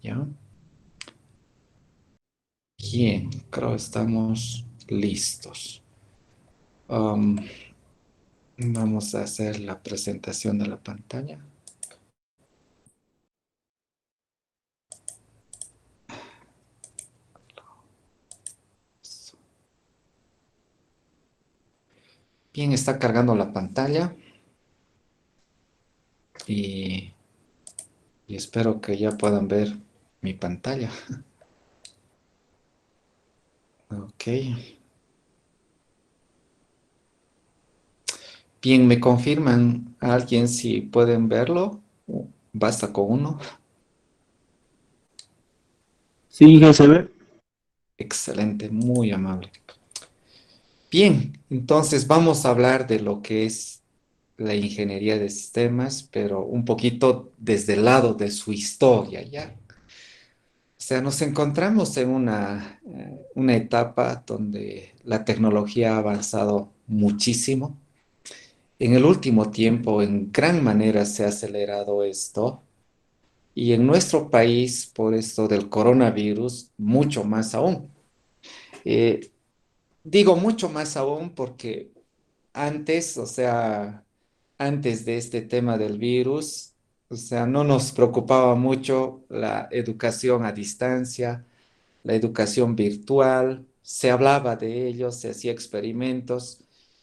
¿Ya? Bien, creo que estamos listos. Um, Vamos a hacer la presentación de la pantalla. Bien, está cargando la pantalla y, y espero que ya puedan ver mi pantalla. Ok. Bien, ¿me confirman a alguien si pueden verlo? Basta con uno. Sí, ya se ve. Excelente, muy amable. Bien, entonces vamos a hablar de lo que es la ingeniería de sistemas, pero un poquito desde el lado de su historia, ¿ya? O sea, nos encontramos en una etapa donde la tecnología ha avanzado muchísimo. En el último tiempo, en gran manera se ha acelerado esto y en nuestro país, por esto del coronavirus, mucho más aún. Eh, Digo mucho más aún porque antes, o sea, antes de este tema del virus, o sea, no nos preocupaba mucho la educación a distancia, la educación virtual, se hablaba de ello, se hacía experimentos,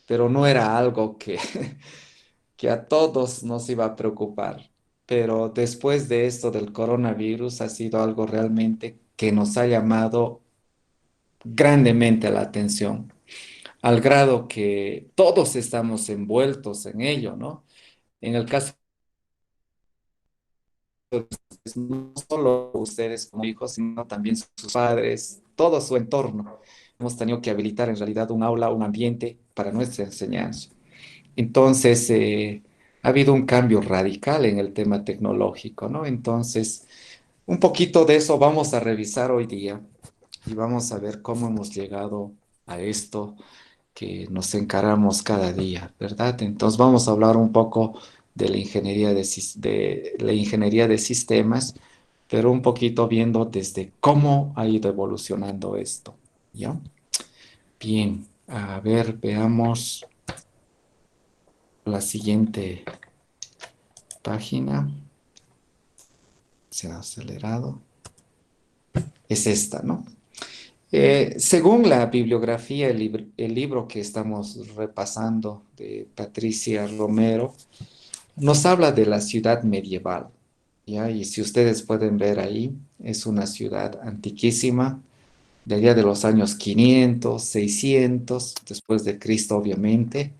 pero no era algo que a todos nos iba a preocupar. Pero después de esto del coronavirus ha sido algo realmente que nos ha llamado grandemente la atención, al grado que todos estamos envueltos en ello, ¿no? En el caso de ustedes, no solo ustedes como hijos, sino también sus padres, todo su entorno. Hemos tenido que habilitar en realidad un aula, un ambiente para nuestra enseñanza. Entonces, ha habido un cambio radical en el tema tecnológico, ¿no? Entonces, un poquito de eso vamos a revisar hoy día y vamos a ver cómo hemos llegado a esto que nos encaramos cada día, ¿verdad? Entonces vamos a hablar un poco de la ingeniería de la ingeniería de sistemas, pero un poquito viendo desde cómo ha ido evolucionando esto, ¿ya? Bien, a ver, veamos la siguiente página. Se ha acelerado. Es esta, ¿no? Según la bibliografía, el libro que estamos repasando de Patricia Romero, nos habla de la ciudad medieval, ¿ya? Y si ustedes pueden ver ahí, es una ciudad antiquísima, de allá de los años 500, 600, después de Cristo, obviamente.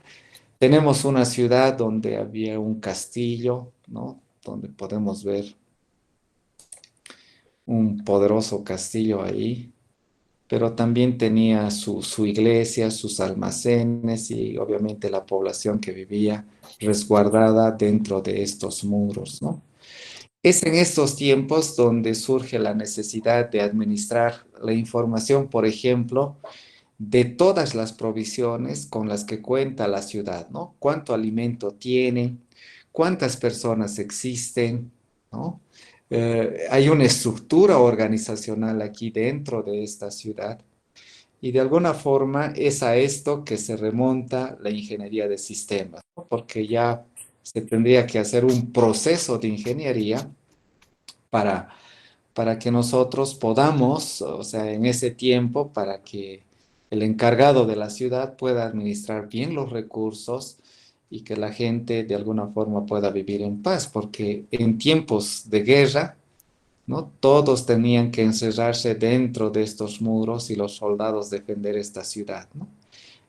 Tenemos una ciudad donde había un castillo, ¿no? Donde podemos ver un poderoso castillo ahí, pero también tenía su iglesia, sus almacenes y obviamente la población que vivía resguardada dentro de estos muros, ¿no? Es en estos tiempos donde surge la necesidad de administrar la información, por ejemplo, de todas las provisiones con las que cuenta la ciudad, ¿no? ¿Cuánto alimento tiene? ¿Cuántas personas existen? ¿No? Hay una estructura organizacional aquí dentro de esta ciudad y de alguna forma es a esto que se remonta la ingeniería de sistemas, ¿no? Porque ya se tendría que hacer un proceso de ingeniería para, para que nosotros podamos, o sea, en ese tiempo, para que el encargado de la ciudad pueda administrar bien los recursos y que la gente de alguna forma pueda vivir en paz, porque en tiempos de guerra, ¿no? Todos tenían que encerrarse dentro de estos muros y los soldados defender esta ciudad, ¿no?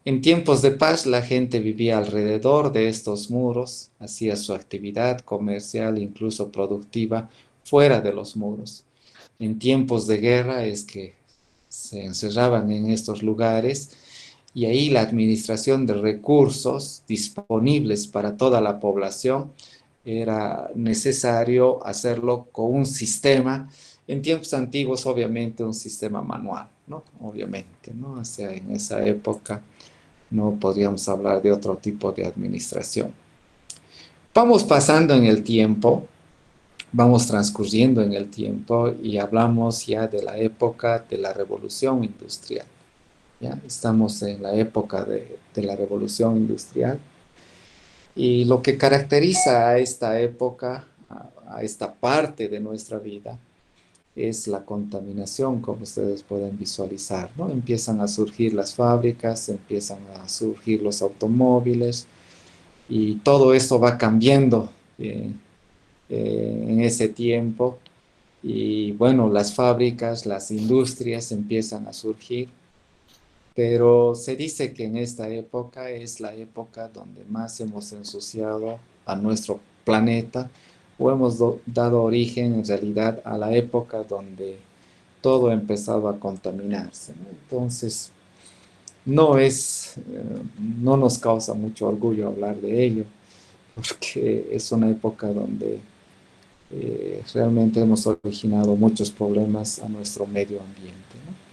En tiempos de paz, la gente vivía alrededor de estos muros, hacía su actividad comercial, incluso productiva, fuera de los muros. En tiempos de guerra es que se encerraban en estos lugares y ahí la administración de recursos disponibles para toda la población era necesario hacerlo con un sistema, en tiempos antiguos obviamente un sistema manual, ¿no? Obviamente, ¿no? O sea, en esa época no podríamos hablar de otro tipo de administración. Vamos pasando en el tiempo vamos transcurriendo en el tiempo y hablamos ya de la época de la revolución industrial. ¿Ya? Estamos en la época de la revolución industrial y lo que caracteriza a esta época, a esta parte de nuestra vida, es la contaminación, como ustedes pueden visualizar, ¿no? Empiezan a surgir las fábricas, empiezan a surgir los automóviles y todo esto va cambiando en ese tiempo. Y bueno, las fábricas, las industrias empiezan a surgir, pero se dice que en esta época es la época donde más hemos ensuciado a nuestro planeta o hemos dado origen en realidad a la época donde todo ha empezado a contaminarse, ¿no? Entonces, no nos causa mucho orgullo hablar de ello, porque es una época donde realmente hemos originado muchos problemas a nuestro medio ambiente, ¿no?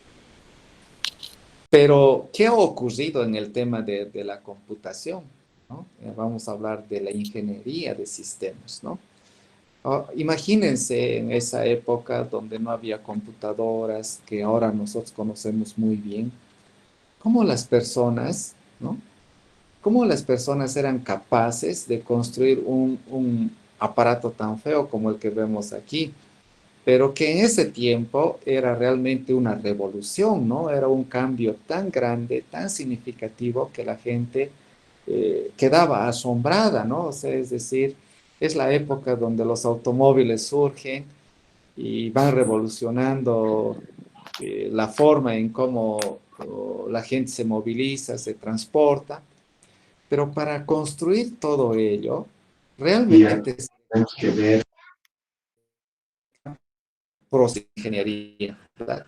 Pero, ¿qué ha ocurrido en el tema de la computación? ¿No? Vamos a hablar de la ingeniería de sistemas, ¿no? Imagínense en esa época donde no había computadoras que ahora nosotros conocemos muy bien, cómo las personas, ¿no? Cómo las personas eran capaces de construir un aparato tan feo como el que vemos aquí, pero que en ese tiempo era realmente una revolución, ¿no? Era un cambio tan grande, tan significativo que la gente quedaba asombrada, ¿no? O sea, es decir, es la época donde los automóviles surgen y van revolucionando la forma en cómo la gente se moviliza, se transporta, pero para construir todo ello, Mira, realmente es tenemos que ver. proceso de ingeniería, ¿verdad?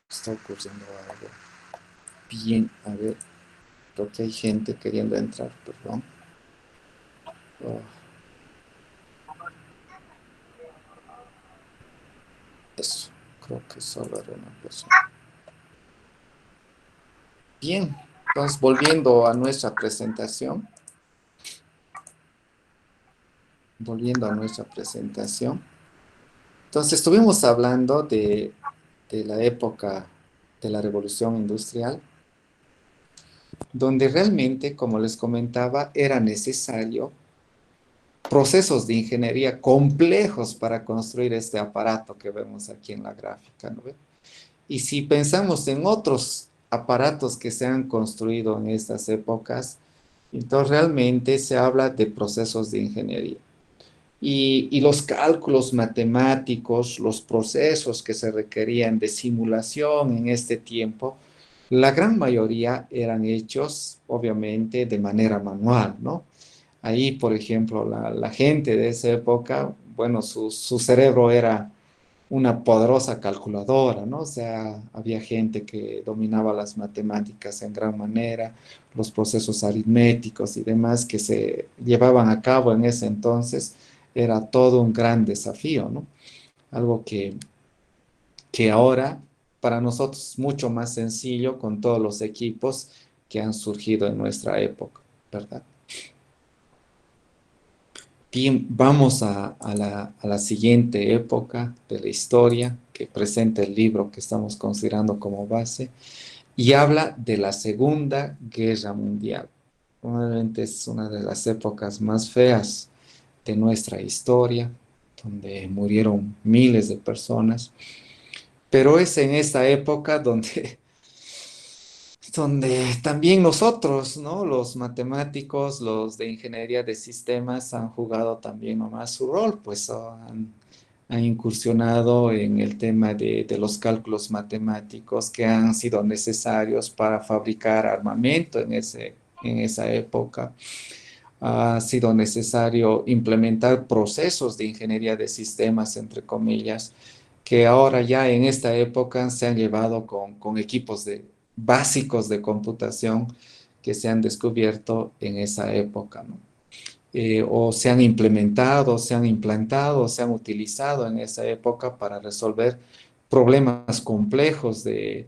Está ocurriendo algo bien, a ver, creo que hay gente queriendo entrar, perdón. Oh, eso, creo que solo era una persona. Bien, entonces volviendo a nuestra presentación. Entonces estuvimos hablando de la época de la revolución industrial, donde realmente, como les comentaba, era necesario procesos de ingeniería complejos para construir este aparato que vemos aquí en la gráfica, ¿no ve? Y si pensamos en otros aparatos que se han construido en estas épocas, entonces realmente se habla de procesos de ingeniería. Y los cálculos matemáticos, los procesos que se requerían de simulación en este tiempo, la gran mayoría eran hechos, obviamente, de manera manual, ¿no? Ahí, por ejemplo, la gente de esa época, bueno, su cerebro era una poderosa calculadora, ¿no? O sea, había gente que dominaba las matemáticas en gran manera, los procesos aritméticos y demás que se llevaban a cabo en ese entonces, era todo un gran desafío, ¿no? Algo que ahora para nosotros es mucho más sencillo con todos los equipos que han surgido en nuestra época, ¿verdad? Bien, vamos a la siguiente época de la historia que presenta el libro que estamos considerando como base y habla de la Segunda Guerra Mundial. Probablemente es una de las épocas más feas de nuestra historia, donde murieron miles de personas, pero es en esta época donde también nosotros, ¿no? Los matemáticos, los de ingeniería de sistemas han jugado también nomás su rol, pues han incursionado en el tema de los cálculos matemáticos que han sido necesarios para fabricar armamento en esa época. Ha sido necesario implementar procesos de ingeniería de sistemas, entre comillas, que ahora ya en esta época se han llevado con equipos básicos de computación que se han descubierto en esa época, ¿no? O se han implementado, se han implantado, se han utilizado en esa época para resolver problemas complejos de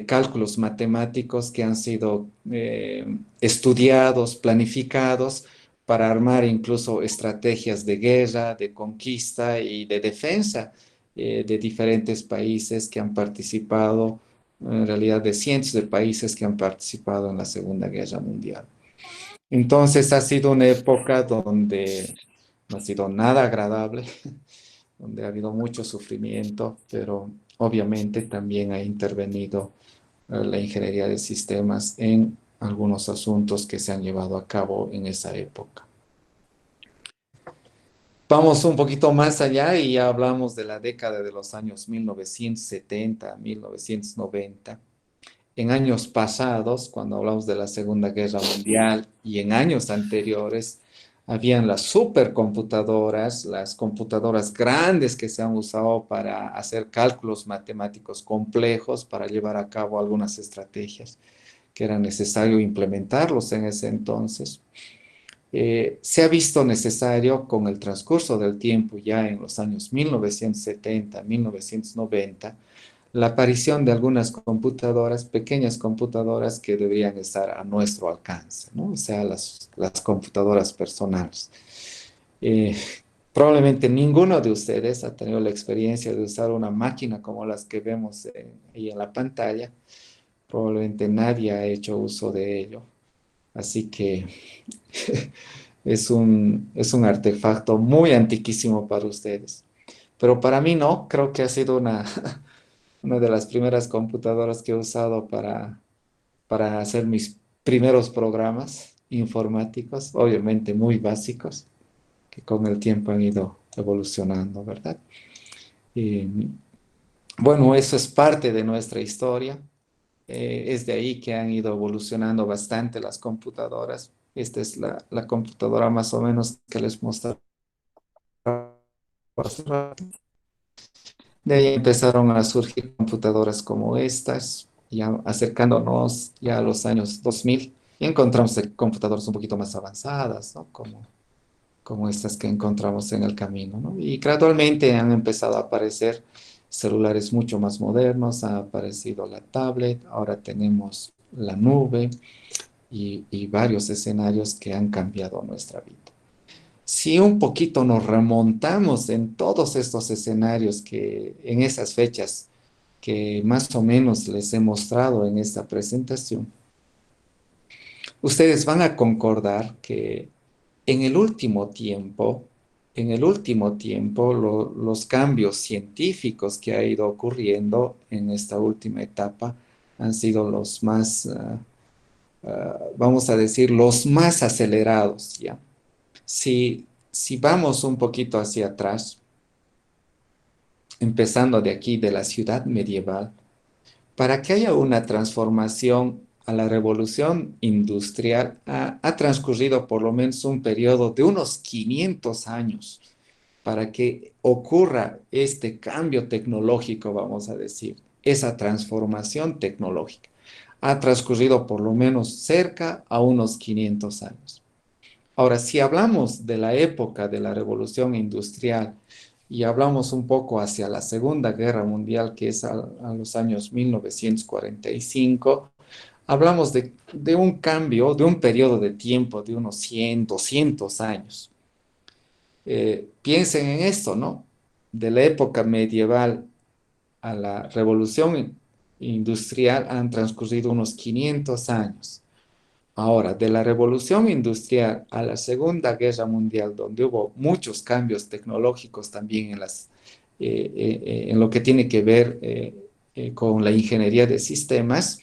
cálculos matemáticos que han sido estudiados, planificados para armar incluso estrategias de guerra, de conquista y de defensa de diferentes países que han participado, en realidad de cientos de países que han participado en la Segunda Guerra Mundial. Entonces ha sido una época donde no ha sido nada agradable, donde ha habido mucho sufrimiento, pero obviamente también ha intervenido la ingeniería de sistemas en algunos asuntos que se han llevado a cabo en esa época. Vamos un poquito más allá y ya hablamos de la década de los años 1970, 1990. En años pasados, cuando hablamos de la Segunda Guerra Mundial y en años anteriores, habían las supercomputadoras, las computadoras grandes que se han usado para hacer cálculos matemáticos complejos, para llevar a cabo algunas estrategias que era necesario implementarlos en ese entonces. Se ha visto necesario con el transcurso del tiempo, ya en los años 1970, 1990, la aparición de algunas computadoras, pequeñas computadoras que deberían estar a nuestro alcance, ¿no? O sea, las computadoras personales. Eh, Probablemente ninguno de ustedes ha tenido la experiencia de usar una máquina como las que vemos ahí en la pantalla. Probablemente nadie ha hecho uso de ello. Así que es un artefacto muy antiquísimo para ustedes. Pero para mí no, creo que ha sido una de las primeras computadoras que he usado para hacer mis primeros programas informáticos, obviamente muy básicos, que con el tiempo han ido evolucionando, ¿verdad? Y bueno, eso es parte de nuestra historia. Es de ahí que han ido evolucionando bastante las computadoras. Esta es la computadora más o menos que les mostraba hace rato. De ahí empezaron a surgir computadoras como estas, ya acercándonos ya a los años 2000, y encontramos computadoras un poquito más avanzadas, ¿no? Como estas que encontramos en el camino, ¿no? Y gradualmente han empezado a aparecer celulares mucho más modernos, ha aparecido la tablet, ahora tenemos la nube y varios escenarios que han cambiado nuestra vida. Si un poquito nos remontamos en todos estos escenarios que en esas fechas que más o menos les he mostrado en esta presentación, ustedes van a concordar que en el último tiempo, los cambios científicos que ha ido ocurriendo en esta última etapa han sido los más, vamos a decir, los más acelerados, ¿ya? Si vamos un poquito hacia atrás, empezando de aquí, de la ciudad medieval, para que haya una transformación a la revolución industrial, ha transcurrido por lo menos un periodo de unos 500 años para que ocurra este cambio tecnológico, vamos a decir, esa transformación tecnológica. Ha transcurrido por lo menos cerca a unos 500 años. Ahora, si hablamos de la época de la revolución industrial y hablamos un poco hacia la Segunda Guerra Mundial, que es a los años 1945, hablamos de un cambio, de un periodo de tiempo de unos 100, 200 años. Piensen en esto, ¿no? De la época medieval a la revolución industrial han transcurrido unos 500 años. Ahora, de la revolución industrial a la Segunda Guerra Mundial, donde hubo muchos cambios tecnológicos también en lo que tiene que ver con la ingeniería de sistemas,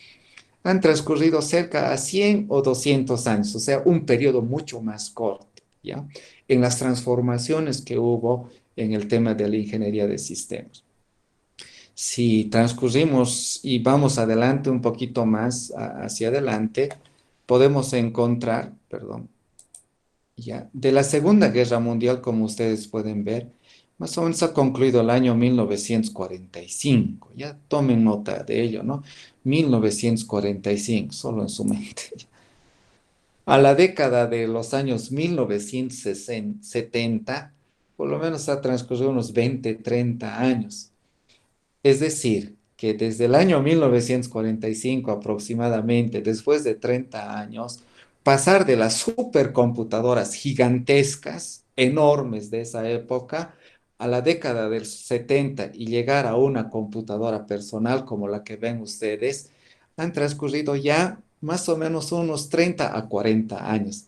han transcurrido cerca a 100 o 200 años, o sea, un periodo mucho más corto, ¿ya? En las transformaciones que hubo en el tema de la ingeniería de sistemas. Si transcurrimos y vamos adelante un poquito más hacia adelante, podemos encontrar, perdón, ya, de la Segunda Guerra Mundial, como ustedes pueden ver, más o menos ha concluido el año 1945. Ya tomen nota de ello, ¿no? 1945, solo en su mente. A la década de los años 1970, por lo menos ha transcurrido unos 20, 30 años. Es decir, que desde el año 1945 aproximadamente, después de 30 años, pasar de las supercomputadoras gigantescas, enormes de esa época, a la década del 70 y llegar a una computadora personal como la que ven ustedes, han transcurrido ya más o menos unos 30 a 40 años.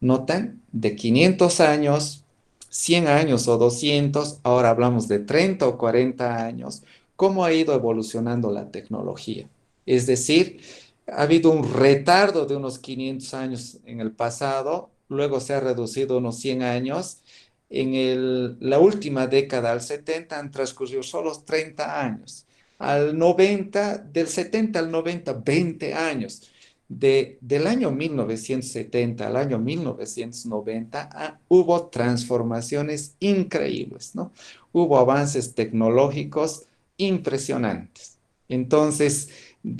¿Notan? De 500 años, 100 años o 200, ahora hablamos de 30 o 40 años, cómo ha ido evolucionando la tecnología. Es decir, ha habido un retardo de unos 500 años en el pasado, luego se ha reducido unos 100 años. La última década, al 70, han transcurrido solo 30 años. Al 90, del 70 al 90, 20 años. Del año 1970 al año 1990 hubo transformaciones increíbles, ¿no? Hubo avances tecnológicos impresionantes. Entonces,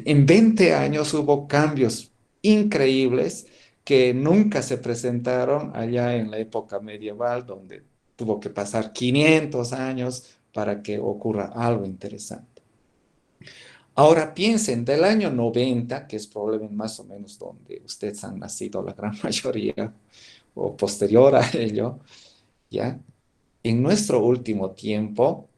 en 20 años hubo cambios increíbles que nunca se presentaron allá en la época medieval, donde tuvo que pasar 500 años para que ocurra algo interesante. Ahora piensen, del año 90, que es probablemente más o menos donde ustedes han nacido la gran mayoría, o posterior a ello, ¿ya? En nuestro último tiempo,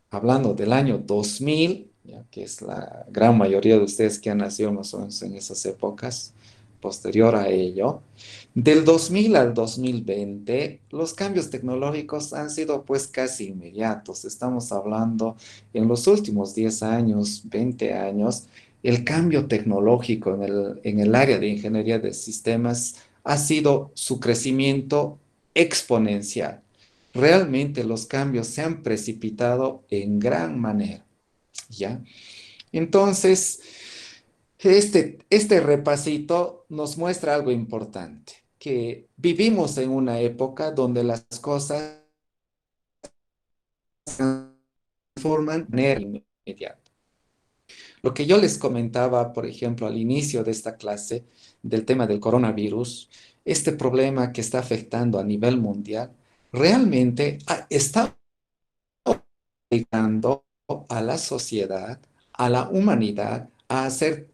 hablando del año 2000, ya que es la gran mayoría de ustedes que han nacido más o menos en esas épocas, posterior a ello, del 2000 al 2020, los cambios tecnológicos han sido pues casi inmediatos. Estamos hablando en los últimos 10 años, 20 años, el cambio tecnológico en el área de ingeniería de sistemas ha sido su crecimiento exponencial. Realmente los cambios se han precipitado en gran manera, ¿ya? Entonces, este repasito nos muestra algo importante, que vivimos en una época donde las cosas se transforman de manera inmediata. Lo que yo les comentaba, por ejemplo, al inicio de esta clase del tema del coronavirus, este problema que está afectando a nivel mundial, realmente está obligando a la sociedad, a la humanidad, a hacer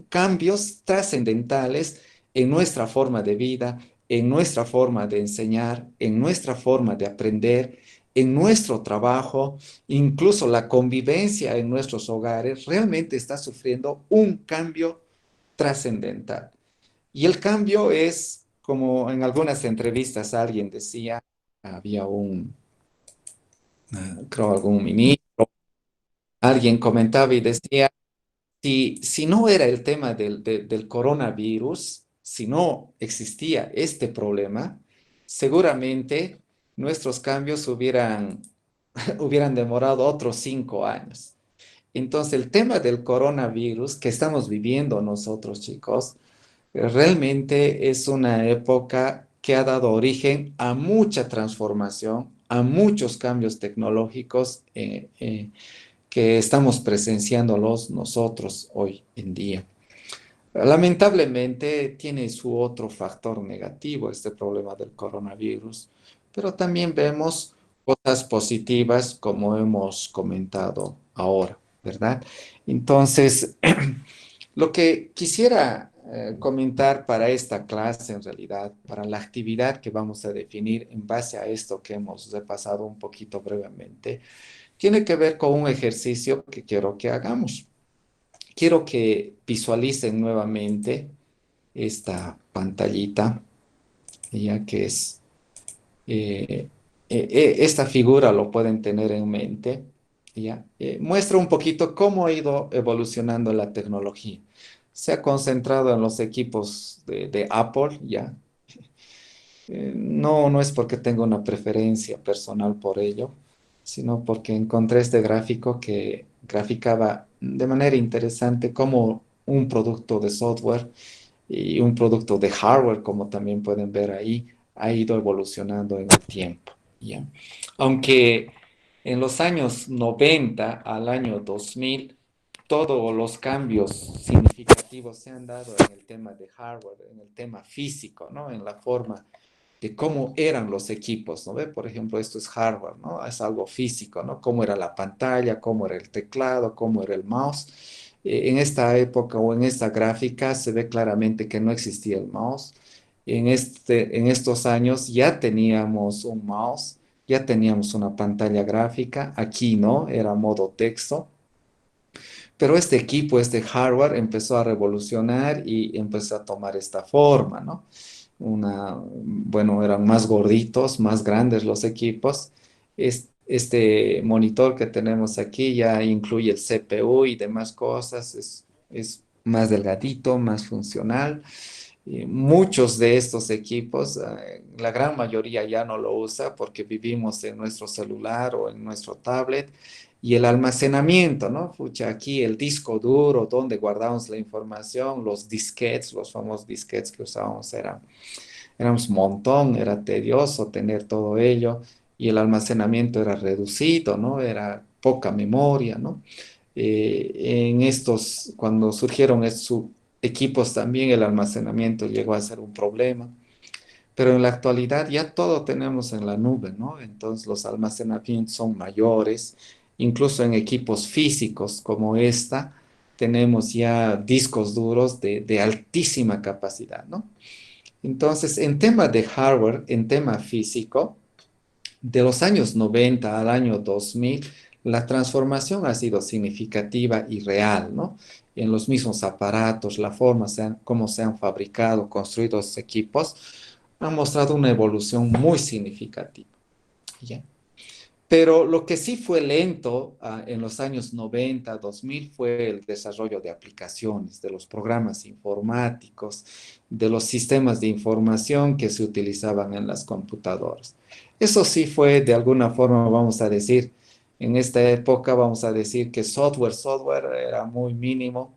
cambios trascendentales en nuestra forma de vida, en nuestra forma de enseñar, en nuestra forma de aprender, en nuestro trabajo, incluso la convivencia en nuestros hogares, realmente está sufriendo un cambio trascendental. Y el cambio es, como en algunas entrevistas alguien decía, había creo, algún ministro, alguien comentaba y decía, si no era el tema del coronavirus, si no existía este problema, seguramente nuestros cambios hubieran demorado otros 5 años. Entonces, el tema del coronavirus que estamos viviendo nosotros, chicos, realmente es una época que ha dado origen a mucha transformación, a muchos cambios tecnológicos que estamos presenciándolos nosotros hoy en día. Lamentablemente tiene su otro factor negativo este problema del coronavirus, pero también vemos cosas positivas como hemos comentado ahora, ¿verdad? Entonces, lo que quisiera comentar para esta clase, en realidad, para la actividad que vamos a definir en base a esto que hemos repasado un poquito brevemente, tiene que ver con un ejercicio que quiero que hagamos. Quiero que visualicen nuevamente esta pantallita, ya que es, esta figura lo pueden tener en mente, ya. Muestra un poquito cómo ha ido evolucionando la tecnología. Se ha concentrado en los equipos de Apple, ya. No, no es porque tenga una preferencia personal por ello, sino porque encontré este gráfico que graficaba de manera interesante cómo un producto de software y un producto de hardware, como también pueden ver ahí, ha ido evolucionando en el tiempo, ¿ya? Aunque en los años 90 al año 2000, todos los cambios significativos se han dado en el tema de hardware, en el tema físico, ¿no? En la forma de cómo eran los equipos, ¿no ve? Por ejemplo, esto es hardware, ¿no? Es algo físico, ¿no? Cómo era la pantalla, cómo era el teclado, cómo era el mouse. En esta época o en esta gráfica se ve claramente que no existía el mouse. En estos años ya teníamos un mouse, ya teníamos una pantalla gráfica. Aquí no, era modo texto. Pero este equipo, este hardware, empezó a revolucionar y empezó a tomar esta forma, ¿no? Bueno, eran más gorditos, más grandes los equipos. Este monitor que tenemos aquí ya incluye el CPU y demás cosas, es más delgadito, más funcional. Muchos de estos equipos, la gran mayoría ya no lo usa porque vivimos en nuestro celular o en nuestro tablet y el almacenamiento, ¿no? Pucha, aquí el disco duro donde guardamos la información, los disquetes, los famosos disquetes que usábamos éramos un montón, era tedioso tener todo ello y el almacenamiento era reducido, ¿no? Era poca memoria, ¿no? Cuando surgieron estos equipos también el almacenamiento llegó a ser un problema, pero en la actualidad ya todo tenemos en la nube, ¿no? Entonces los almacenamientos son mayores, incluso en equipos físicos como esta, tenemos ya discos duros de altísima capacidad, ¿no? Entonces, en tema de hardware, en tema físico, de los años 90 al año 2000, la transformación ha sido significativa y real, ¿no? En los mismos aparatos, la forma, cómo se han fabricado, construido los equipos, han mostrado una evolución muy significativa, ¿ya? Pero lo que sí fue lento en los años 90, 2000 fue el desarrollo de aplicaciones, de los programas informáticos, de los sistemas de información que se utilizaban en las computadoras. Eso sí fue, de alguna forma, vamos a decir, en esta época vamos a decir que software era muy mínimo.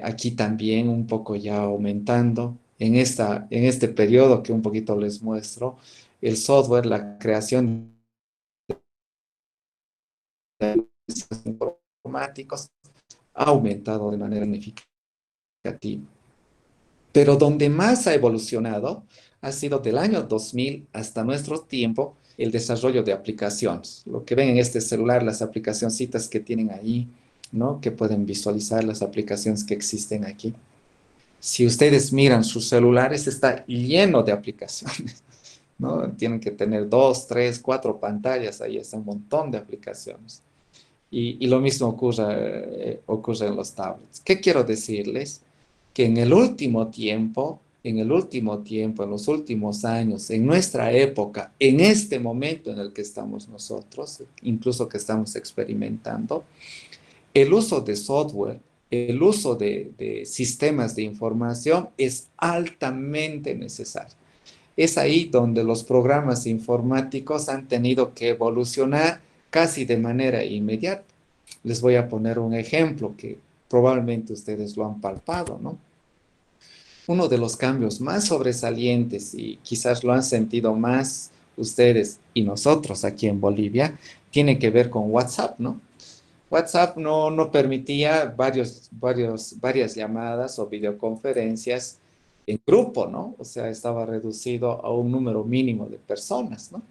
Aquí también un poco ya aumentando. En este periodo que un poquito les muestro, el software, la creación informáticos ha aumentado de manera significativa. Pero donde más ha evolucionado ha sido del año 2000 hasta nuestro tiempo el desarrollo de aplicaciones. Lo que ven en este celular, las aplicacioncitas que tienen ahí, ¿no? Que pueden visualizar las aplicaciones que existen aquí. Si ustedes miran sus celulares, está lleno de aplicaciones, ¿no? Tienen que tener dos, tres, cuatro pantallas, ahí está un montón de aplicaciones. Y lo mismo ocurre en los tablets. ¿Qué quiero decirles? Que en los últimos años, en nuestra época, en este momento en el que estamos nosotros, incluso que estamos experimentando, el uso de software, el uso de sistemas de información es altamente necesario. Es ahí donde los programas informáticos han tenido que evolucionar casi de manera inmediata. Les voy a poner un ejemplo que probablemente ustedes lo han palpado, ¿no? Uno de los cambios más sobresalientes y quizás lo han sentido más ustedes y nosotros aquí en Bolivia, tiene que ver con WhatsApp, ¿no? WhatsApp no permitía varias llamadas o videoconferencias en grupo, ¿no? O sea, estaba reducido a un número mínimo de personas, ¿no?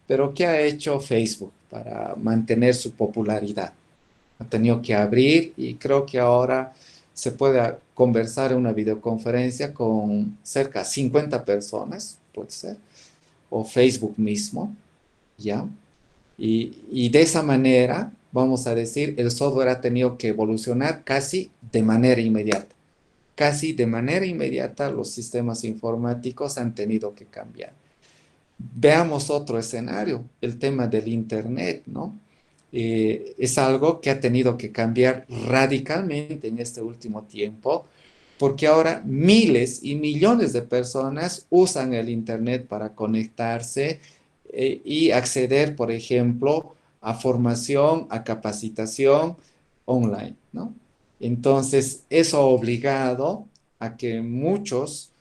Pero ¿qué ha hecho Facebook para mantener su popularidad? Ha tenido que abrir y creo que ahora se puede conversar en una videoconferencia con cerca de 50 personas, puede ser, o Facebook mismo, ¿ya? Y de esa manera, vamos a decir, el software ha tenido que evolucionar casi de manera inmediata. Casi de manera inmediata los sistemas informáticos han tenido que cambiar. Veamos otro escenario, el tema del Internet, ¿no? Es algo que ha tenido que cambiar radicalmente en este último tiempo, porque ahora miles y millones de personas usan el Internet para conectarse y acceder, por ejemplo, a formación, a capacitación online, ¿no? Entonces, eso ha obligado a que muchas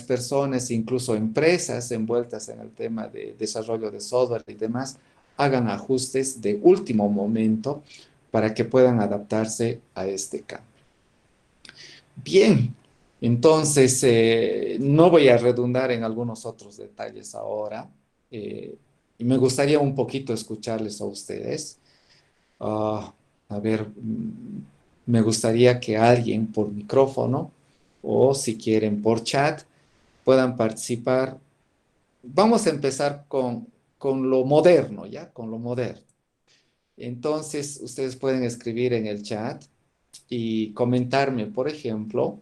personas, incluso empresas envueltas en el tema de desarrollo de software y demás, hagan ajustes de último momento para que puedan adaptarse a este cambio. Bien, entonces no voy a redundar en algunos otros detalles ahora. Y me gustaría un poquito escucharles a ustedes. Ah, a ver, me gustaría que alguien por micrófono o si quieren por chat puedan participar. Vamos a empezar con lo moderno, ¿ya? Con lo moderno. Entonces, ustedes pueden escribir en el chat y comentarme, por ejemplo,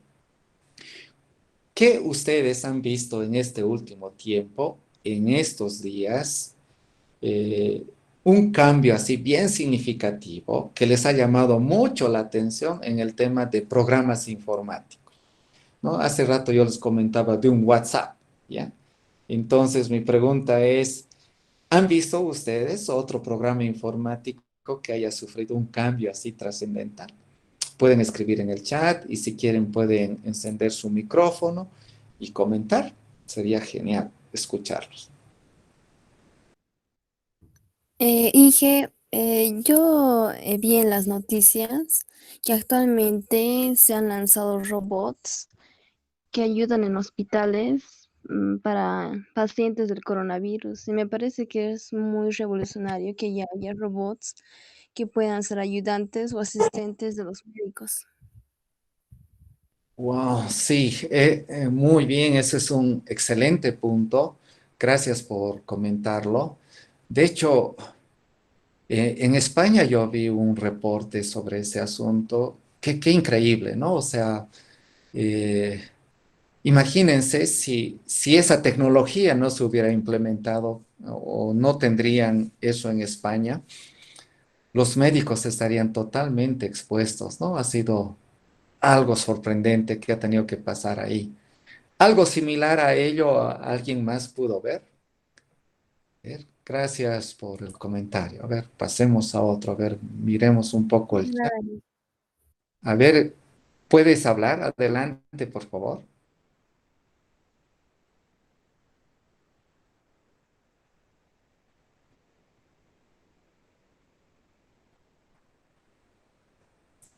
¿qué ustedes han visto en este último tiempo, en estos días, eh, un cambio así bien significativo que les ha llamado mucho la atención en el tema de programas informáticos, ¿no? Hace rato yo les comentaba de un WhatsApp, ¿ya? Entonces, mi pregunta es, ¿han visto ustedes otro programa informático que haya sufrido un cambio así trascendental? Pueden escribir en el chat y si quieren pueden encender su micrófono y comentar. Sería genial escucharlos. Inge, yo vi en las noticias que actualmente se han lanzado robots que ayudan en hospitales para pacientes del coronavirus y me parece que es muy revolucionario que ya haya robots que puedan ser ayudantes o asistentes de los médicos. Wow, sí, muy bien, ese es un excelente punto. Gracias por comentarlo. De hecho, en España yo vi un reporte sobre ese asunto. Qué increíble, ¿no? O sea, eh, imagínense si esa tecnología no se hubiera implementado o no tendrían eso en España, los médicos estarían totalmente expuestos, ¿no? Ha sido algo sorprendente que ha tenido que pasar ahí. Algo similar a ello, alguien más pudo ver. A ver, gracias por el comentario. A ver, pasemos a otro. A ver, miremos un poco el chat. Claro. A ver, ¿puedes hablar? Adelante, por favor.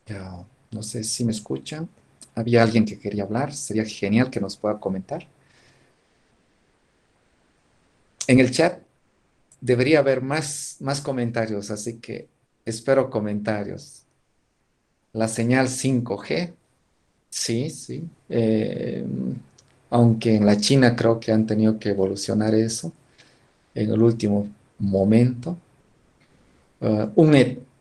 Ya, no sé si me escuchan. Había alguien que quería hablar. Sería genial que nos pueda comentar. En el chat debería haber más comentarios, así que espero comentarios. La señal 5G, sí, sí. Aunque en la China creo que han tenido que evolucionar eso en el último momento.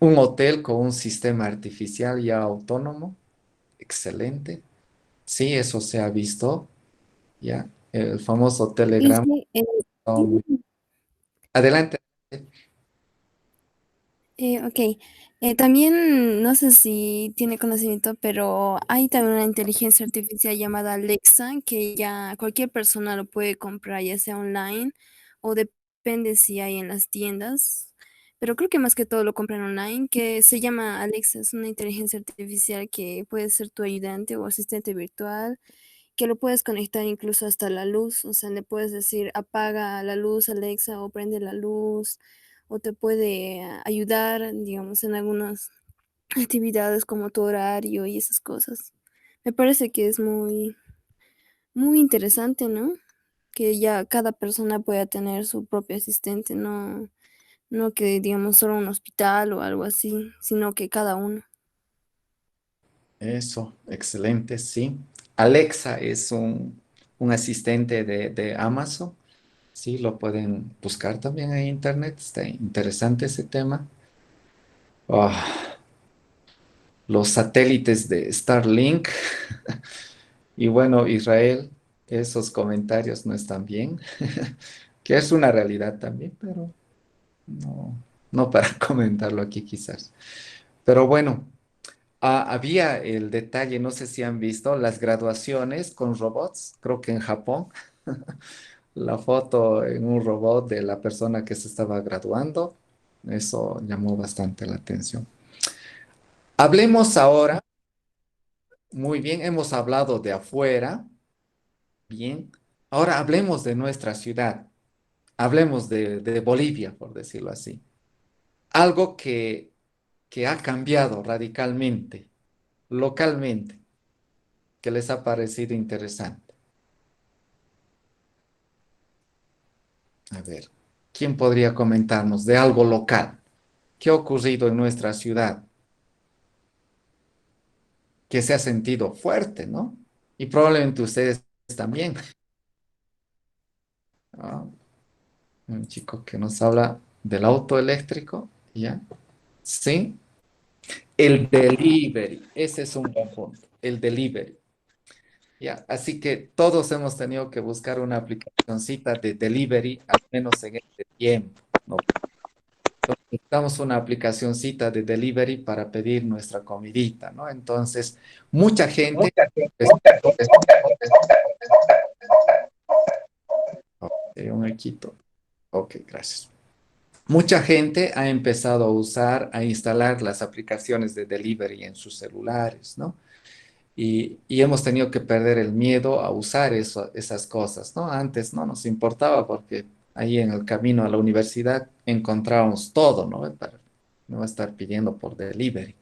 Un hotel con un sistema artificial ya autónomo, excelente. Sí, eso se ha visto, ya. El famoso Y Telegram. sí, Oh, adelante. ok. También no sé si tiene conocimiento, pero hay también una inteligencia artificial llamada Alexa que ya cualquier persona lo puede comprar, ya sea online o depende si hay en las tiendas. Pero creo que más que todo lo compran online, que se llama Alexa, es una inteligencia artificial que puede ser tu ayudante o asistente virtual, que lo puedes conectar incluso hasta la luz, o sea, le puedes decir apaga la luz Alexa o prende la luz, o te puede ayudar, digamos, en algunas actividades como tu horario y esas cosas. Me parece que es muy interesante, ¿no? Que ya cada persona pueda tener su propio asistente, no que digamos solo un hospital o algo así, sino que cada uno. Eso, excelente, sí. Alexa es un asistente de Amazon. Sí, lo pueden buscar también en internet. Está interesante ese tema. Ah, los satélites de Starlink. Y bueno, Israel, esos comentarios no están bien, que es una realidad también, pero no, no para comentarlo aquí quizás. Pero bueno, había el detalle, no sé si han visto, las graduaciones con robots, creo que en Japón, la foto en un robot de la persona que se estaba graduando, eso llamó bastante la atención. Hablemos ahora, muy bien, hemos hablado de afuera, bien, ahora hablemos de nuestra ciudad, hablemos de Bolivia, por decirlo así. Algo que ha cambiado radicalmente, localmente, que les ha parecido interesante. A ver, ¿quién podría comentarnos de algo local? ¿Qué ha ocurrido en nuestra ciudad? que se ha sentido fuerte, ¿no? Y probablemente ustedes también. Ah, un chico que nos habla del auto eléctrico, ¿ya? Sí. El delivery, ese es un buen punto, el delivery. Ya, así que todos hemos tenido que buscar una aplicacioncita de delivery, al menos en este tiempo, ¿no? Necesitamos una aplicacioncita de delivery para pedir nuestra comidita, ¿no? Entonces, mucha gente, es- es- un equito. Ok, gracias. Mucha gente ha empezado a usar, a instalar las aplicaciones de delivery en sus celulares, ¿no? Y hemos tenido que perder el miedo a usar esas cosas, ¿no? Antes no nos importaba porque ahí en el camino a la universidad encontrábamos todo, ¿no? Para no estar pidiendo por delivery.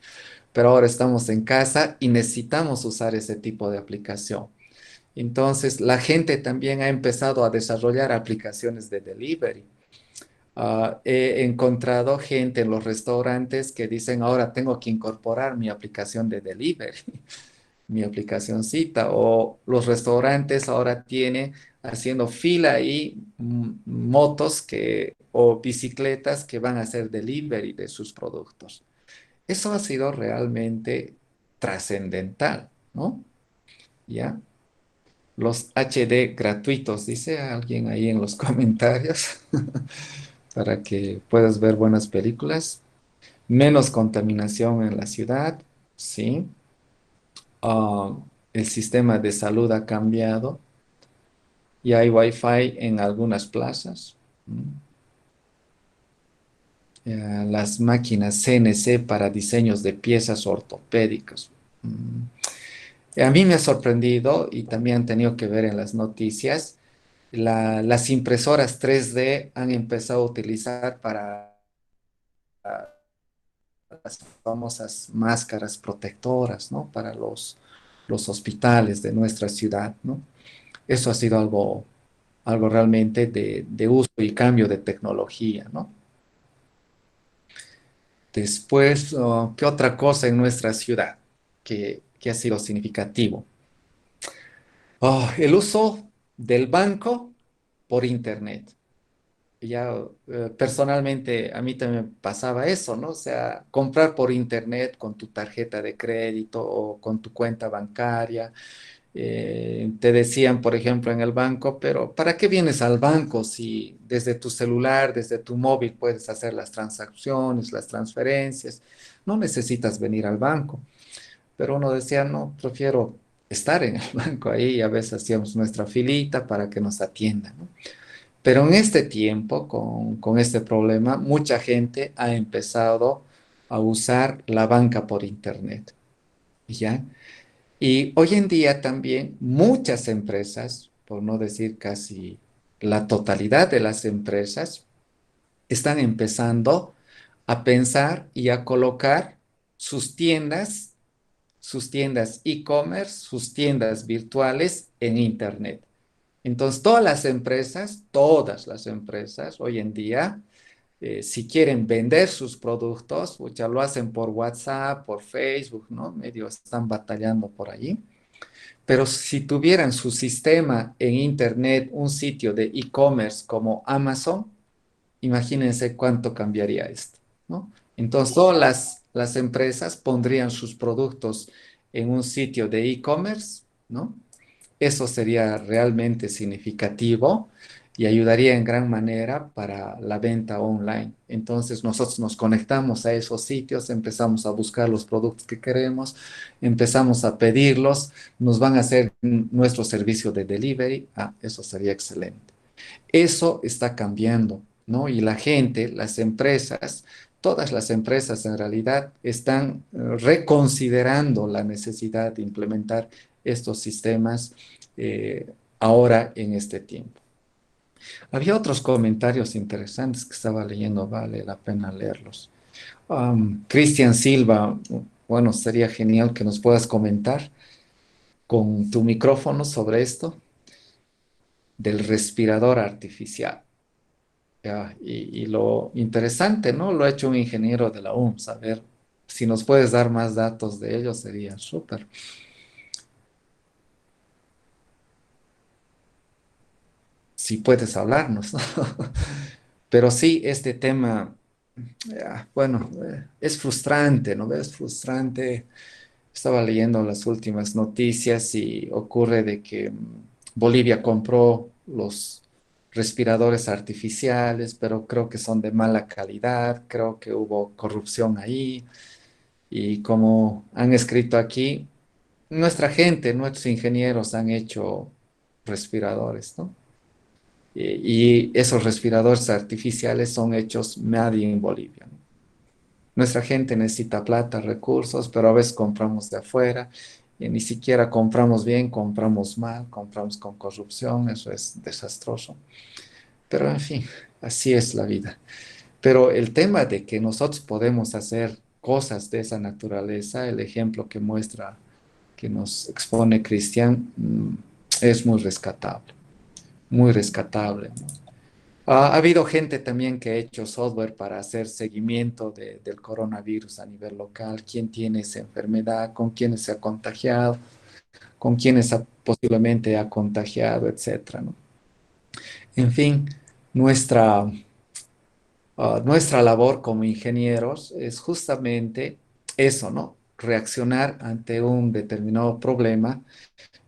Pero ahora estamos en casa y necesitamos usar ese tipo de aplicación. Entonces, la gente también ha empezado a desarrollar aplicaciones de delivery. He encontrado gente en los restaurantes que dicen, ahora tengo que incorporar mi aplicación de delivery, mi aplicacioncita, o los restaurantes ahora tienen haciendo fila ahí motos o bicicletas que van a hacer delivery de sus productos. Eso ha sido realmente trascendental, ¿no? ¿Ya? Los HD gratuitos, dice alguien ahí en los comentarios, para que puedas ver buenas películas. Menos contaminación en la ciudad, ¿sí? Ah, el sistema de salud ha cambiado y hay wifi en algunas plazas. ¿Mm? Las máquinas CNC para diseños de piezas ortopédicas. A mí me ha sorprendido y también han tenido que ver en las noticias, las impresoras 3D han empezado a utilizar para las famosas máscaras protectoras, ¿no? Para los hospitales de nuestra ciudad, ¿no? Eso ha sido algo realmente de uso y cambio de tecnología, ¿no? Después, ¿qué otra cosa en nuestra ciudad que ha sido significativo? Oh, el uso del banco por internet. Ya personalmente a mí también pasaba eso, ¿no? O sea, comprar por internet con tu tarjeta de crédito o con tu cuenta bancaria. Te decían, por ejemplo, en el banco, pero ¿para qué vienes al banco si desde tu celular, desde tu móvil puedes hacer las transacciones, las transferencias? No necesitas venir al banco. Pero uno decía, no, prefiero estar en el banco ahí y a veces hacíamos nuestra filita para que nos atiendan, ¿no? Pero en este tiempo, con este problema, mucha gente ha empezado a usar la banca por internet, ¿ya? Y hoy en día también muchas empresas, por no decir casi la totalidad de las empresas, están empezando a pensar y a colocar sus tiendas e-commerce, sus tiendas virtuales en internet. Entonces, todas las empresas hoy en día, si quieren vender sus productos, pues ya lo hacen por WhatsApp, por Facebook, ¿no? Medio están batallando por allí. Pero si tuvieran su sistema en Internet, un sitio de e-commerce como Amazon, imagínense cuánto cambiaría esto, ¿no? Entonces, todas las empresas pondrían sus productos en un sitio de e-commerce, ¿no? Eso sería realmente significativo y ayudaría en gran manera para la venta online. Entonces nosotros nos conectamos a esos sitios, empezamos a buscar los productos que queremos, empezamos a pedirlos, nos van a hacer nuestro servicio de delivery. Ah, eso sería excelente. Eso está cambiando, ¿no? Y la gente, las empresas, todas las empresas en realidad están reconsiderando la necesidad de implementar estos sistemas ahora en este tiempo. Había otros comentarios interesantes que estaba leyendo, vale la pena leerlos. Cristian Silva, bueno, sería genial que nos puedas comentar con tu micrófono sobre esto del respirador artificial. Ya, y lo interesante, ¿no? Lo ha hecho un ingeniero de la UMS. A ver, Si nos puedes dar más datos de ellos, sería súper. Si puedes hablarnos, ¿no? Pero sí, este tema, bueno, es frustrante, ¿no? Es frustrante. Estaba leyendo las últimas noticias y ocurre de que Bolivia compró los respiradores artificiales, pero creo que son de mala calidad, creo que hubo corrupción ahí y como han escrito aquí, nuestra gente, nuestros ingenieros han hecho respiradores, ¿no? Y esos respiradores artificiales son hechos made in Bolivia, ¿no? Nuestra gente necesita plata, recursos, pero a veces compramos de afuera y ni siquiera compramos bien, compramos mal, compramos con corrupción, eso es desastroso. Pero en fin, así es la vida. Pero el tema de que nosotros podemos hacer cosas de esa naturaleza, el ejemplo que muestra, que nos expone Cristian, es muy rescatable, ¿no? Ha habido gente también que ha hecho software para hacer seguimiento del coronavirus a nivel local, quién tiene esa enfermedad, con quiénes se ha contagiado, con quiénes posiblemente ha contagiado, etcétera, ¿no? En fin, nuestra, nuestra labor como ingenieros es justamente eso, ¿no? Reaccionar ante un determinado problema,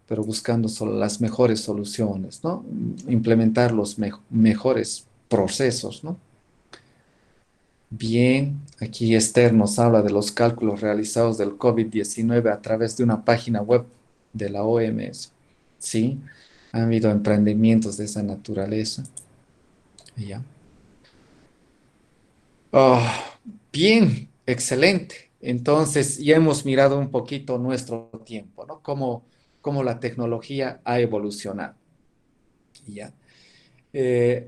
pero buscando solo las mejores soluciones, ¿no? Implementar los mejores procesos, ¿no? Bien, aquí Esther nos habla de los cálculos realizados del COVID-19 a través de una página web de la OMS. Sí, han habido emprendimientos de esa naturaleza. Ya. Ah, bien, excelente. Entonces, ya hemos mirado un poquito nuestro tiempo, ¿no? Cómo la tecnología ha evolucionado. Ya.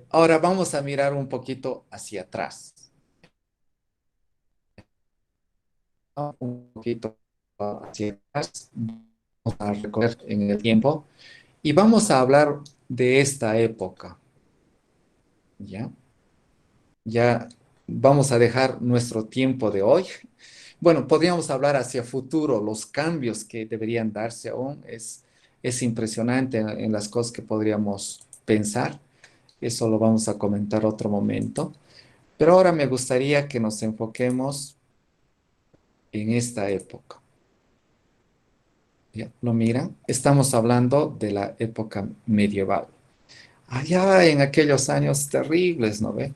Ahora vamos a mirar un poquito hacia atrás, ¿no? Un poquito hacia atrás. Vamos a recorrer en el tiempo y vamos a hablar de esta época, ¿ya? Ya vamos a dejar nuestro tiempo de hoy. Bueno, podríamos hablar hacia futuro, los cambios que deberían darse aún. Es impresionante en las cosas que podríamos pensar. Eso lo vamos a comentar otro momento. Pero ahora me gustaría que nos enfoquemos en esta época. ¿Ya? ¿Lo miran? Estamos hablando de la época medieval. Allá en aquellos años terribles, ¿no ve?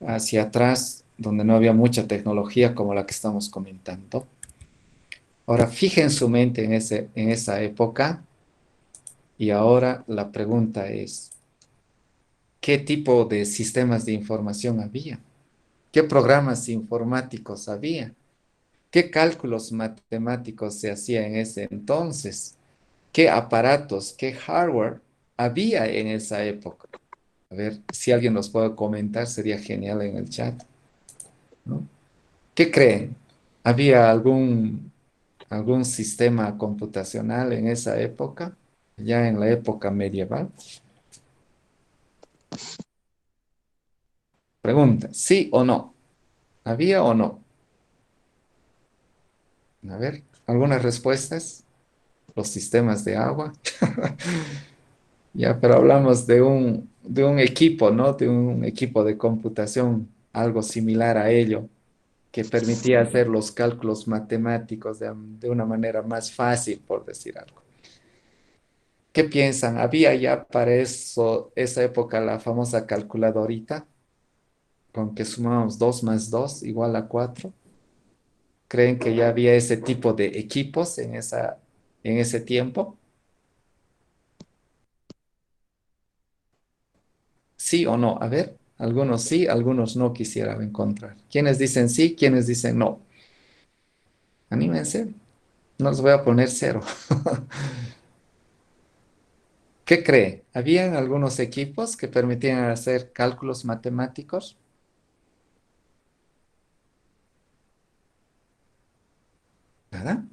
Hacia atrás, donde no había mucha tecnología como la que estamos comentando. Ahora, fijen su mente en esa época y ahora la pregunta es, ¿qué tipo de sistemas de información había? ¿Qué programas informáticos había? ¿Qué cálculos matemáticos se hacía en ese entonces? ¿Qué aparatos, qué hardware había en esa época? A ver, si alguien nos puede comentar, sería genial en el chat, ¿no? ¿Qué creen? ¿Había algún sistema computacional en esa época? Ya en la época medieval. Pregunta, ¿sí o no? ¿Había o no? A ver, algunas respuestas. Los sistemas de agua. Ya, pero hablamos de un equipo, ¿no? De un equipo de computación, algo similar a ello, que permitía hacer los cálculos matemáticos de una manera más fácil, por decir algo. ¿Qué piensan? ¿Había ya para eso, esa época la famosa calculadorita, con que sumamos 2 más 2 igual a 4? ¿Creen que ya había ese tipo de equipos en ese tiempo? ¿Sí o no? A ver, algunos sí, algunos no quisieran encontrar. ¿Quiénes dicen sí? ¿Quiénes dicen no? Anímense, no les voy a poner cero. ¿Qué cree? ¿Habían algunos equipos que permitían hacer cálculos matemáticos? ¿Nada?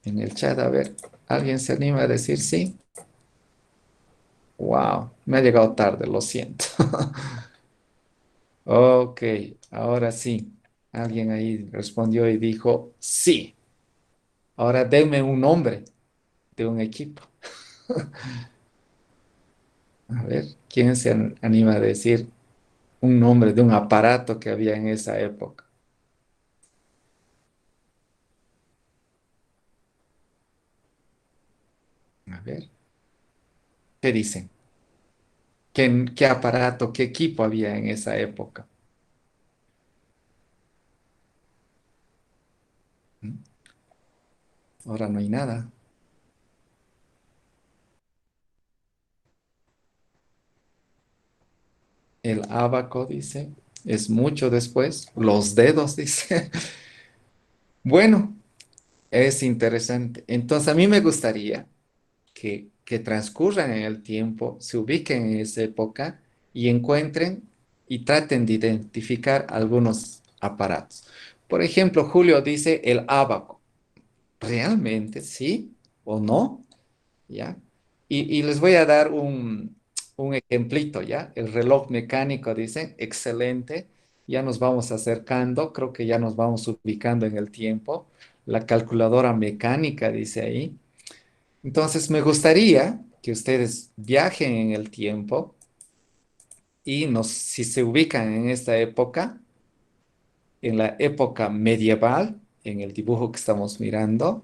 En el chat, a ver, ¿alguien se anima a decir sí? Wow, me ha llegado tarde, lo siento. Ok, ahora sí. Alguien ahí respondió y dijo, sí. Ahora denme un nombre de un equipo. A ver, ¿quién se anima a decir un nombre de un aparato que había en esa época? A ver, ¿qué dicen? ¿Qué aparato, qué equipo había en esa época? ¿Mm? Ahora no hay nada. El ábaco, dice, es mucho después. Los dedos, dice. Bueno, es interesante. Entonces, a mí me gustaría que transcurran en el tiempo, se ubiquen en esa época y encuentren y traten de identificar algunos aparatos. Por ejemplo, Julio dice el ábaco. ¿Realmente sí o no? ¿Ya? Y les voy a dar un ejemplito, ¿ya? El reloj mecánico, dicen, excelente. Ya nos vamos acercando, creo que ya nos vamos ubicando en el tiempo. La calculadora mecánica, dice ahí. Entonces, me gustaría que ustedes viajen en el tiempo y si se ubican en esta época, en la época medieval, en el dibujo que estamos mirando,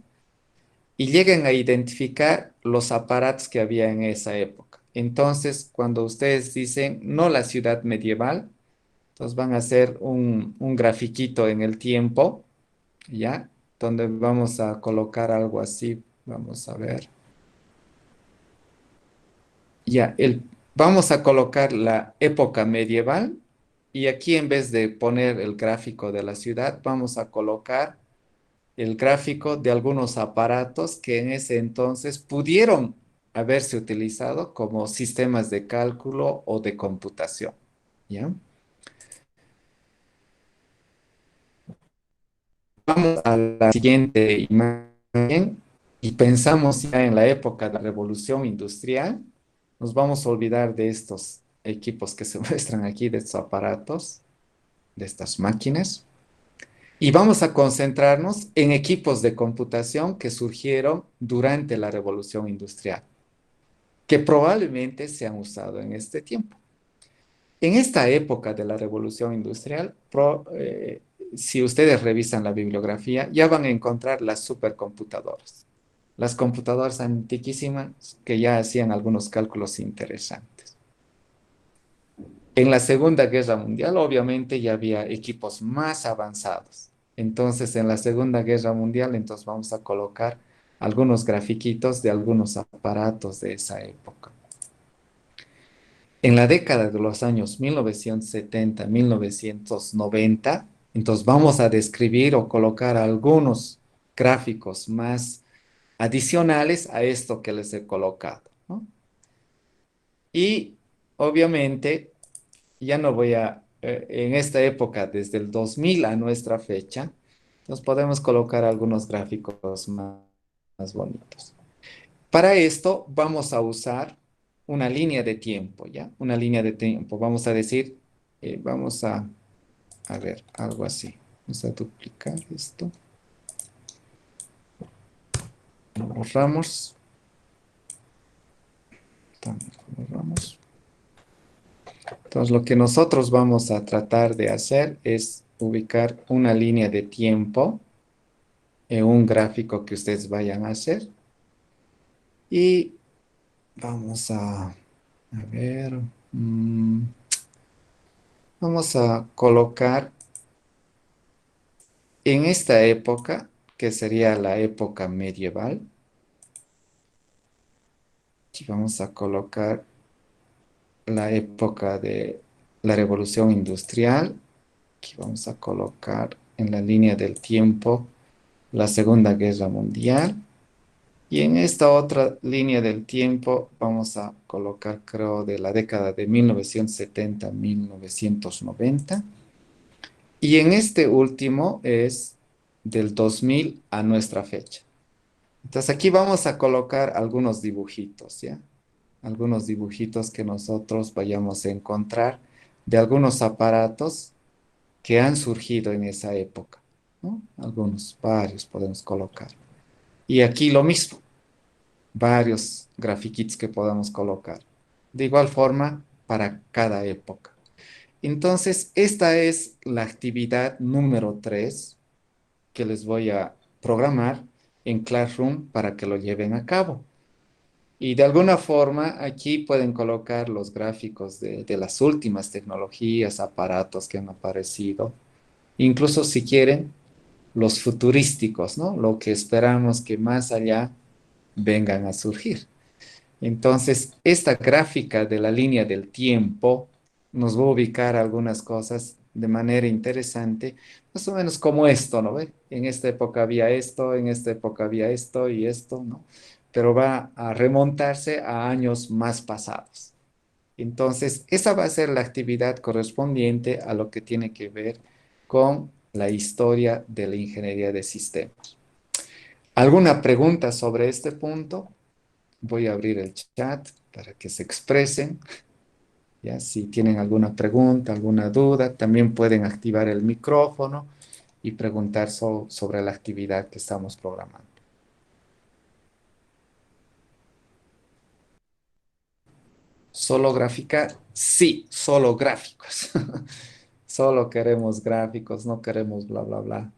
y lleguen a identificar los aparatos que había en esa época. Entonces, cuando ustedes dicen no la ciudad medieval, entonces van a hacer un grafiquito en el tiempo, ¿ya? Donde vamos a colocar algo así. Vamos a ver. Ya, vamos a colocar la época medieval y aquí en vez de poner el gráfico de la ciudad, vamos a colocar el gráfico de algunos aparatos que en ese entonces pudieron haberse utilizado como sistemas de cálculo o de computación. ¿Ya? Vamos a la siguiente imagen y pensamos ya en la época de la revolución industrial. Nos vamos a olvidar de estos equipos que se muestran aquí, de estos aparatos, de estas máquinas. Y vamos a concentrarnos en equipos de computación que surgieron durante la revolución industrial, que probablemente se han usado en este tiempo. En esta época de la revolución industrial, si ustedes revisan la bibliografía, ya van a encontrar las supercomputadoras, las computadoras antiquísimas que ya hacían algunos cálculos interesantes. En la Segunda Guerra Mundial, obviamente, ya había equipos más avanzados. Entonces, en la Segunda Guerra Mundial, entonces vamos a colocar algunos grafiquitos de algunos aparatos de esa época. En la década de los años 1970, 1990, entonces vamos a describir o colocar algunos gráficos más adicionales a esto que les he colocado, ¿no? Y obviamente ya no voy en esta época, desde el 2000 a nuestra fecha, nos podemos colocar algunos gráficos más bonitos. Para esto vamos a usar una línea de tiempo, ¿ya? Una línea de tiempo. Vamos a decir, vamos a ver, algo así. Vamos a duplicar esto. Lo borramos. Lo borramos. Entonces, lo que nosotros vamos a tratar de hacer es ubicar una línea de tiempo en un gráfico que ustedes vayan a hacer. Y vamos a ver, vamos a colocar en esta época, que sería la época medieval. Aquí vamos a colocar la época de la revolución industrial. Aquí vamos a colocar en la línea del tiempo la Segunda Guerra Mundial. Y en esta otra línea del tiempo vamos a colocar, creo, de la década de 1970 a 1990. Y en este último es del 2000 a nuestra fecha. Entonces aquí vamos a colocar algunos dibujitos, ¿ya? Algunos dibujitos que nosotros vayamos a encontrar de algunos aparatos que han surgido en esa época, ¿no? Algunos, varios podemos colocar. Y aquí lo mismo, varios grafiquitos que podamos colocar. De igual forma, para cada época. Entonces, esta es la actividad número 3 que les voy a programar en Classroom para que lo lleven a cabo. Y de alguna forma aquí pueden colocar los gráficos de las últimas tecnologías, aparatos que han aparecido, incluso si quieren, los futurísticos, ¿no? Lo que esperamos que más allá vengan a surgir. Entonces, esta gráfica de la línea del tiempo nos va a ubicar algunas cosas de manera interesante, más o menos como esto, ¿no ve? En esta época había esto, en esta época había esto y esto, ¿no? Pero va a remontarse a años más pasados. Entonces, esa va a ser la actividad correspondiente a lo que tiene que ver con la historia de la ingeniería de sistemas. ¿Alguna pregunta sobre este punto? Voy a abrir el chat para que se expresen. ¿Ya? Si tienen alguna pregunta, alguna duda, también pueden activar el micrófono y preguntar sobre la actividad que estamos programando. ¿Solo gráfica? Sí, solo gráficos. Solo queremos gráficos, no queremos bla, bla, bla.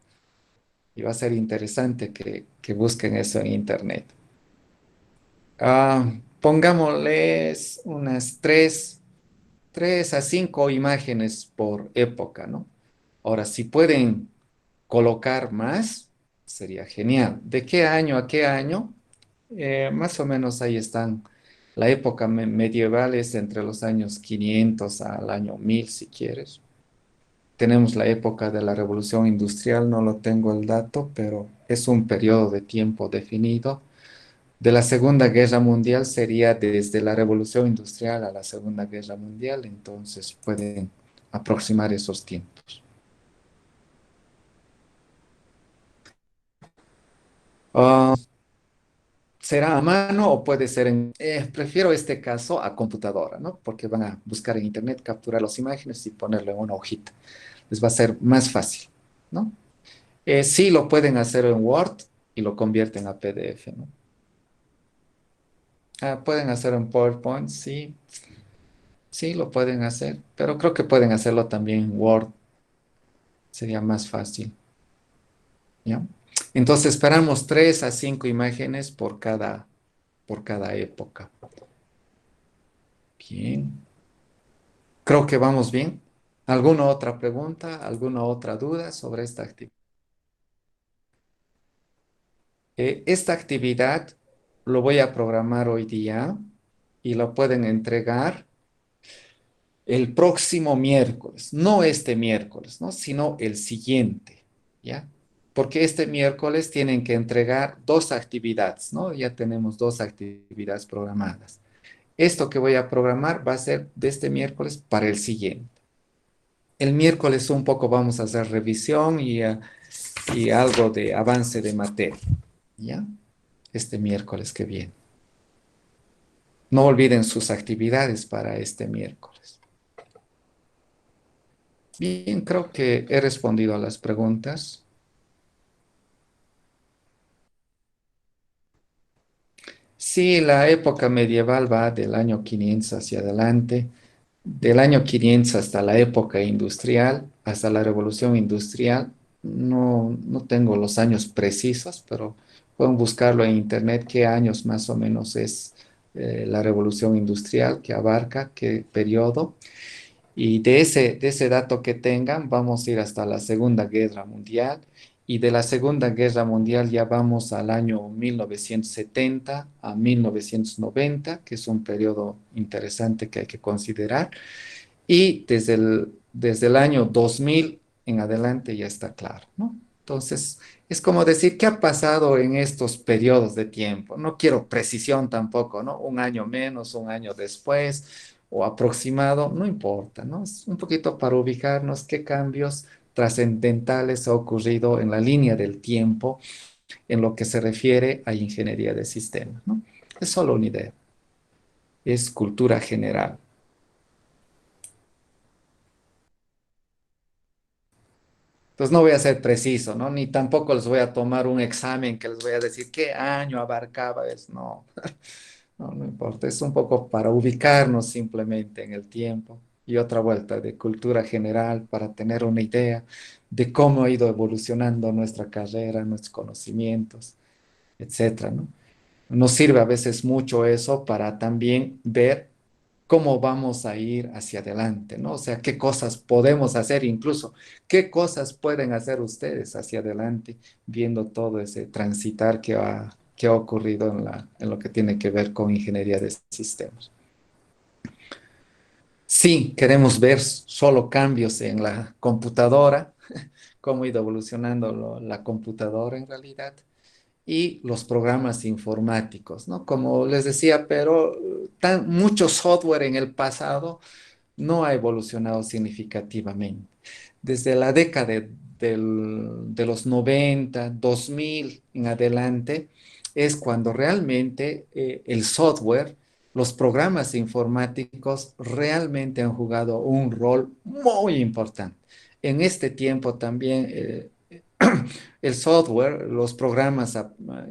Y va a ser interesante que busquen eso en internet. Pongámosles unas tres a cinco imágenes por época, ¿no? Ahora, si pueden colocar más, sería genial. ¿De qué año a qué año? Más o menos ahí están. La época medieval es entre los años 500 al año 1000, si quieres. Tenemos la época de la Revolución Industrial, no lo tengo el dato, pero es un periodo de tiempo definido. De la Segunda Guerra Mundial sería desde la Revolución Industrial a la Segunda Guerra Mundial, entonces pueden aproximar esos tiempos. Ah, ¿será a mano o puede ser en... prefiero este caso a computadora, ¿no? Porque van a buscar en internet, capturar las imágenes y ponerlo en una hojita. Les va a ser más fácil, ¿no? Sí lo pueden hacer en Word y lo convierten a PDF, ¿no? Pueden hacer en PowerPoint, sí, sí lo pueden hacer, pero creo que pueden hacerlo también en Word, sería más fácil, ¿ya? Entonces esperamos 3 a 5 imágenes por cada época. Bien, creo que vamos bien. ¿Alguna otra pregunta, alguna otra duda sobre esta actividad? Esta actividad lo voy a programar hoy día y lo pueden entregar el próximo miércoles, no este miércoles, ¿no? Sino el siguiente, ¿ya? Porque este miércoles tienen que entregar 2 actividades, ¿no? Ya tenemos 2 actividades programadas. Esto que voy a programar va a ser de este miércoles para el siguiente. El miércoles un poco vamos a hacer revisión y algo de avance de materia, ¿ya? Este miércoles que viene. No olviden sus actividades para este miércoles. Bien, creo que he respondido a las preguntas. Sí, la época medieval va del año 500 hacia adelante, del año 500 hasta la época industrial, hasta la revolución industrial. No tengo los años precisos, pero pueden buscarlo en internet qué años más o menos es la revolución industrial, qué abarca, qué periodo. Y de ese dato que tengan, vamos a ir hasta la Segunda Guerra Mundial. Y de la Segunda Guerra Mundial ya vamos al año 1970 a 1990, que es un periodo interesante que hay que considerar. Y desde el año 2000 en adelante ya está claro, ¿no? Entonces, es como decir, ¿qué ha pasado en estos periodos de tiempo? No quiero precisión tampoco, ¿no? Un año menos, un año después o aproximado, no importa, ¿no? Es un poquito para ubicarnos qué cambios trascendentales ha ocurrido en la línea del tiempo en lo que se refiere a ingeniería de sistemas, ¿no? Es solo una idea, es cultura general. Entonces no voy a ser preciso, ¿no? Ni tampoco les voy a tomar un examen que les voy a decir qué año abarcaba eso. No, no, no importa. Es un poco para ubicarnos simplemente en el tiempo y otra vuelta de cultura general para tener una idea de cómo ha ido evolucionando nuestra carrera, nuestros conocimientos, etcétera, ¿no? Nos sirve a veces mucho eso para también ver cómo vamos a ir hacia adelante, ¿no? O sea, qué cosas podemos hacer, incluso qué cosas pueden hacer ustedes hacia adelante, viendo todo ese transitar que ha ocurrido en lo que tiene que ver con ingeniería de sistemas. Sí, queremos ver solo cambios en la computadora, cómo ha ido evolucionando la computadora en realidad y los programas informáticos, ¿no? Como les decía, pero mucho software en el pasado no ha evolucionado significativamente. Desde la década de los 90, 2000 en adelante, es cuando realmente el software, los programas informáticos realmente han jugado un rol muy importante. En este tiempo también el software, los programas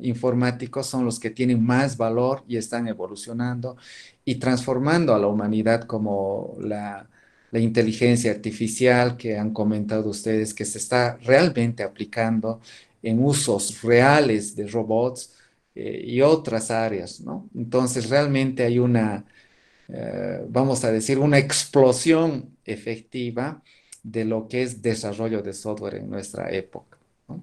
informáticos son los que tienen más valor y están evolucionando y transformando a la humanidad como la inteligencia artificial que han comentado ustedes, que se está realmente aplicando en usos reales de robots y otras áreas, ¿no? Entonces, realmente hay vamos a decir, una explosión efectiva de lo que es desarrollo de software en nuestra época, ¿no?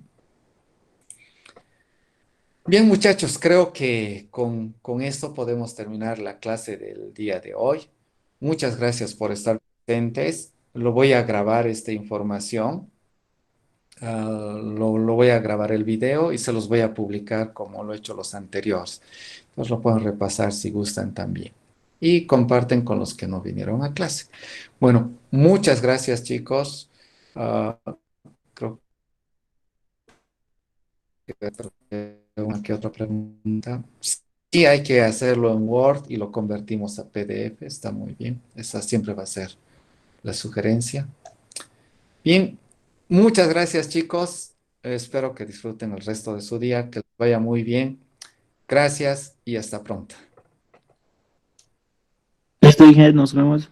Bien, muchachos, creo que con esto podemos terminar la clase del día de hoy. Muchas gracias por estar presentes. Lo voy a grabar esta información. Lo voy a grabar el video y se los voy a publicar como lo he hecho los anteriores. Entonces lo pueden repasar si gustan también. Y comparten con los que no vinieron a clase. Bueno, muchas gracias, chicos. Ah, creo una que otra pregunta. Sí, hay que hacerlo en Word y lo convertimos a PDF. Está muy bien. Esa siempre va a ser la sugerencia. Bien, muchas gracias, chicos. Espero que disfruten el resto de su día, que les vaya muy bien. Gracias y hasta pronto. Listo, Inge, nos vemos.